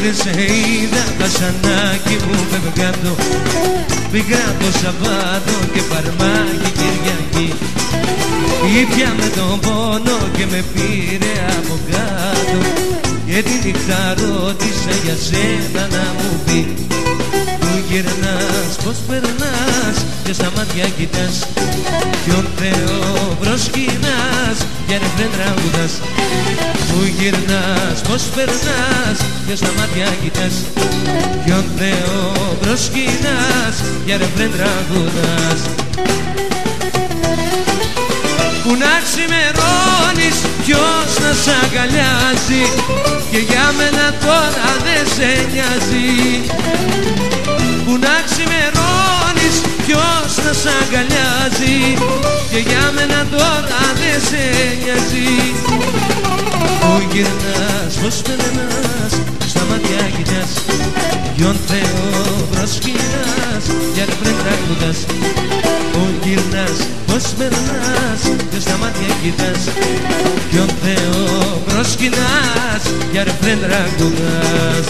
δεν σε είδα τα σανάκι μου φευγάτο. Πήγα το Σαββάτο και φαρμάκι Κυριακή. Ήπια με τον πόνο και με πήρε από κάτω. Και τη νύχτα ρώτησα για σένα να μου πει. Πού γυρνάς, πώς περνάς και στα μάτια κοιτάς. Ποιον Θεό προσκυνάς για ρεφρέν τραγουδάς. Πού γυρνάς, πώς περνάς και στα μάτια κοιτάς. Ποιον Θεό προσκυνάς για ρεφρέν τραγουδάς. Που να ξημερώνεις, ποιος να σ' αγκαλιάζει. Και για μένα τώρα δεν σε νοιάζει. Που να ξημερώνεις, ποιος να σ' αγκαλιάζει. Και για μένα τώρα δεν σε νοιάζει. Πού γυρνάς, πώς περνάς, στα μάτια κοιτάς. Ποιον Θεό προσκυνάς για ρεφρέν τραγουδάς. Πού γυρνάς, πώς περνάς και στα μάτια κοιτάς. Ποιον Θεό προσκυνάς για ρεφρέν τραγουδάς.